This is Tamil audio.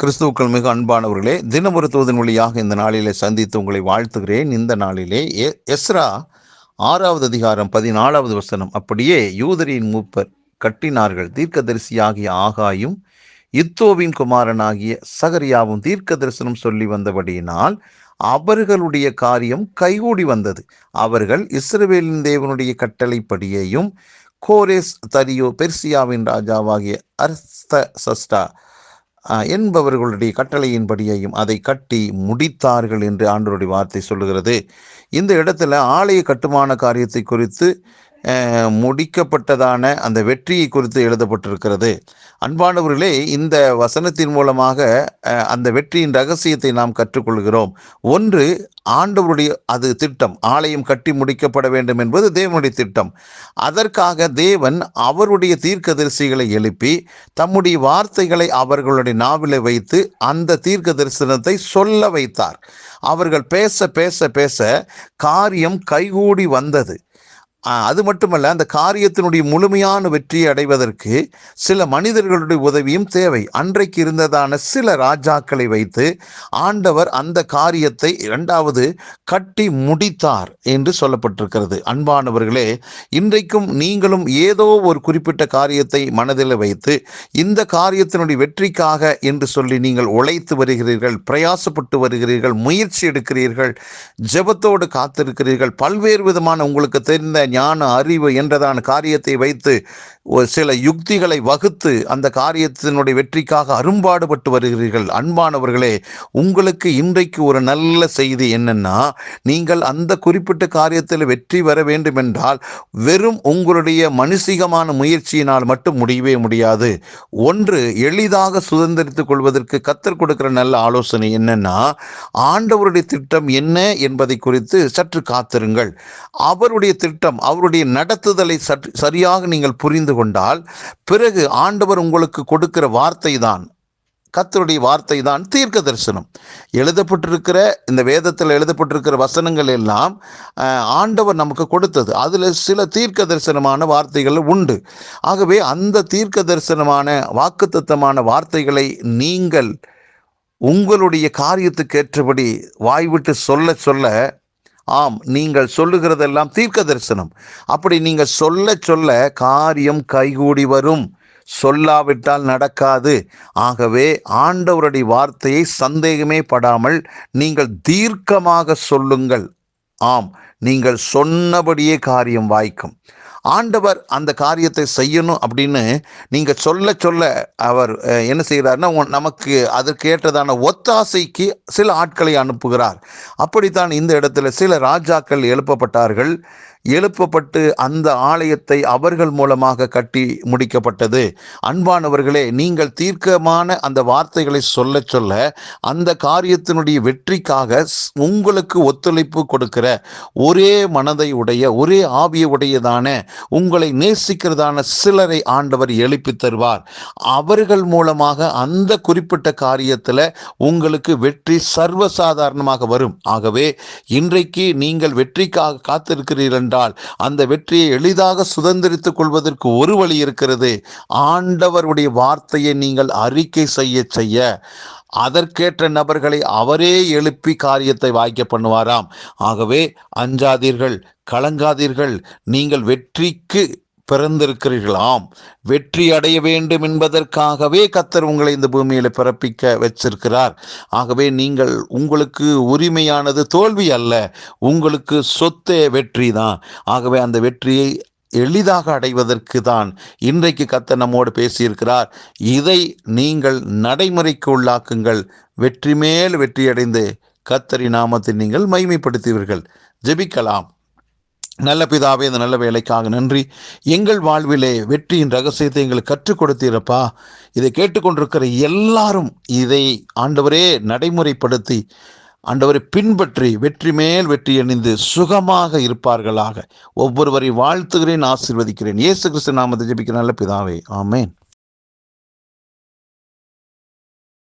கிறிஸ்துவுக்கள் மிக அன்பானவர்களே, தினமொரு தூதன் வழியாக இந்த நாளிலே சந்தித்து உங்களை வாழ்த்துகிறேன். இந்த நாளிலே எஸ்ரா 6வது அதிகாரம் 14வது வசனம். அப்படியே யூதரின் மூப்பர் கட்டினார்கள். தீர்க்கதரிசியாகிய ஆகாயும் இத்தோவின் குமாரனாகிய சகரியாவும் தீர்க்க தரிசனம் சொல்லி வந்தபடியினால் அவர்களுடைய காரியம் கைகூடி வந்தது. அவர்கள் இஸ்ரவேலின் தேவனுடைய கட்டளைப்படியையும் கோரேஸ் தரியோ பெர்சியாவின் ராஜாவாகிய அர்தசஷ்டா என்பவர்களுடைய கட்டளையின்படியையும் அதை கட்டி முடித்தார்கள் என்று ஆண்டவருடைய வார்த்தை சொல்லுகிறது. இந்த இடத்துல ஆலய கட்டுமான காரியத்தை குறித்து முடிக்கப்பட்டதான அந்த வெற்றியை குறித்து எழுதப்பட்டிருக்கிறது. அன்பானவர்களே, இந்த வசனத்தின் மூலமாக அந்த வெற்றியின் ரகசியத்தை நாம் கற்றுக்கொள்கிறோம். ஒன்று, ஆண்டவருடைய அது திட்டம். ஆலயம் கட்டி முடிக்கப்பட வேண்டும் என்பது தேவனுடைய திட்டம். அதற்காக தேவன் அவருடைய தீர்க்கதரிசிகளை எழுப்பி தம்முடைய வார்த்தைகளை அவர்களுடைய நாவிலே வைத்து அந்த தீர்க்க தரிசனத்தை சொல்ல வைத்தார். அவர்கள் பேச பேச பேச காரியம் கைகூடி வந்தது. அது மட்டுமல்ல, அந்த காரியத்தினுடைய முழுமையான வெற்றியை அடைவதற்கு சில மனிதர்களுடைய உதவியும் தேவை. அன்றைக்கு இருந்ததான சில ராஜாக்களை வைத்து ஆண்டவர் அந்த காரியத்தை இரண்டாவது கட்டி முடித்தார் என்று சொல்லப்பட்டிருக்கிறது. அன்பானவர்களே, இன்றைக்கும் நீங்களும் ஏதோ ஒரு குறிப்பிட்ட காரியத்தை மனதில் வைத்து இந்த காரியத்தினுடைய வெற்றிக்காக என்று சொல்லி நீங்கள் உழைத்து வருகிறீர்கள், பிரயாசப்பட்டு வருகிறீர்கள், முயற்சி எடுக்கிறீர்கள், ஜெபத்தோடு காத்திருக்கிறீர்கள். பல்வேறு விதமான உங்களுக்கு தெரிந்த ஞான அறிவு என்றதான காரியத்தை வைத்து சில யுக்திகளை வகுத்து அந்த காரியத்தினுடைய வெற்றிக்காக அரும்பாடுபட்டு வருகிறீர்கள். அன்பானவர்களே, உங்களுக்கு இன்றைக்கு ஒரு நல்ல செய்தி என்னன்னா, நீங்கள் அந்த குறிப்பிட்ட காரியத்தில் வெற்றி பெற வேண்டும் என்றால் வெறும் உங்களுடைய மனுஷிகமான முயற்சியினால் மட்டும் முடியவே முடியாது. ஒன்று, எளிதாக சுதந்திரித்துக் கொள்வதற்கு கர்த்தர் கொடுக்கிற நல்ல ஆலோசனை என்னன்னா, ஆண்டவருடைய திட்டம் என்ன என்பதை குறித்து சற்று காத்திருங்கள். அவருடைய திட்டம், அவருடைய நடத்துதலை சரியாக நீங்கள் புரிந்து கொண்டால் பிறகு ஆண்டவர் உங்களுக்கு கொடுக்கிற வார்த்தை தான், கர்த்தருடைய வார்த்தை தான் தீர்க்க தரிசனம். எழுதப்பட்டிருக்கிற இந்த வேதத்தில் எழுதப்பட்டிருக்கிற வசனங்கள் எல்லாம் ஆண்டவர் நமக்கு கொடுத்தது. அதில் சில தீர்க்க தரிசனமான வார்த்தைகள் உண்டு. ஆகவே அந்த தீர்க்க தரிசனமான வாக்குத்தத்தமான வார்த்தைகளை நீங்கள் உங்களுடைய காரியத்துக்கு ஏற்றபடி வாய்விட்டு சொல்ல சொல்ல, ஆம், நீங்கள் சொல்லுகிறதெல்லாம் தீர்க்க தரிசனம். அப்படி நீங்கள் சொல்ல சொல்ல காரியம் கைகூடி வரும். சொல்லாவிட்டால் நடக்காது. ஆகவே ஆண்டவருடைய வார்த்தையை சந்தேகமே படாமல் நீங்கள் தீர்க்கமாக சொல்லுங்கள். ஆம், நீங்கள் சொன்னபடியே காரியம் வாய்க்கும். ஆண்டவர் அந்த காரியத்தை செய்யணும் அப்படின்னு நீங்கள் சொல்ல சொல்ல அவர் என்ன செய்கிறார்னா, நமக்கு அதற்கு ஏற்றதான ஒத்தாசைக்கு சில ஆட்களை அனுப்புகிறார். அப்படித்தான் இந்த இடத்துல சில ராஜாக்கள் எழுப்பப்பட்டு அந்த ஆலயத்தை அவர்கள் மூலமாக கட்டி முடிக்கப்பட்டது. அன்பானவர்களே, நீங்கள் தீர்க்கமான அந்த வார்த்தைகளை சொல்ல சொல்ல அந்த காரியத்தினுடைய வெற்றிக்காக உங்களுக்கு ஒத்துழைப்பு கொடுக்கிற ஒரே மனதை உடைய, ஒரே ஆவியை உடையதான, உங்களை நேசிக்கிறதான சிலரை ஆண்டவர் எழுப்பி தருவார். அவர்கள் மூலமாக அந்த குறிப்பிட்ட காரியத்தில் உங்களுக்கு வெற்றி சர்வசாதாரணமாக வரும். ஆகவே இன்றைக்கு நீங்கள் வெற்றிக்காக காத்திருக்கிறீர்கள், அந்த வெற்றியை எளிதாக சுதந்திரித்துக் கொள்வதற்கு ஒரு வழி இருக்கிறது. ஆண்டவருடைய வார்த்தையை நீங்கள் அறிக்கை செய்ய அதற்கேற்ற நபர்களை அவரே எழுப்பி காரியத்தை வாய்க்க பண்ணுவாராம். ஆகவே அஞ்சாதீர்கள், கலங்காதீர்கள். நீங்கள் வெற்றிக்கு பிறந்திருக்கிறீர்களாம். வெற்றி அடைய வேண்டும் என்பதற்காகவே கர்த்தர் உங்களை இந்த பூமியில பிறப்பிக்க வச்சிருக்கிறார். ஆகவே உங்களுக்கு உரிமையானது தோல்வி அல்ல, உங்களுக்கு சொத்தே வெற்றி தான். ஆகவே அந்த வெற்றியை எளிதாக அடைவதற்கு தான் இன்றைக்கு கர்த்தர் நம்மோடு பேசியிருக்கிறார். இதை நீங்கள் நடைமுறைக்கு உள்ளாக்குங்கள். வெற்றி மேல் வெற்றி அடைந்து கர்த்தரின் நாமத்தை நீங்கள் மகிமைப்படுத்துவீர்கள். ஜெபிக்கலாம். நல்ல பிதாவே, இந்த நல்ல வேலைக்காக நன்றி. எங்கள் வாழ்விலே வெற்றியின் ரகசியத்தை எங்களுக்கு கற்றுக் கொடுத்தீரப்பா. இதை கேட்டுக்கொண்டிருக்கிற எல்லாரும் இதை ஆண்டவரே நடைமுறைப்படுத்தி ஆண்டவரை பின்பற்றி வெற்றி மேல் வெற்றி அணிந்து சுகமாக இருப்பார்களாக. ஒவ்வொருவரை வாழ்த்துகிறேன், ஆசீர்வதிக்கிறேன். இயேசு கிறிஸ்து நாமத்தை ஜெபிக்கிற நல்ல பிதாவே, ஆமென்.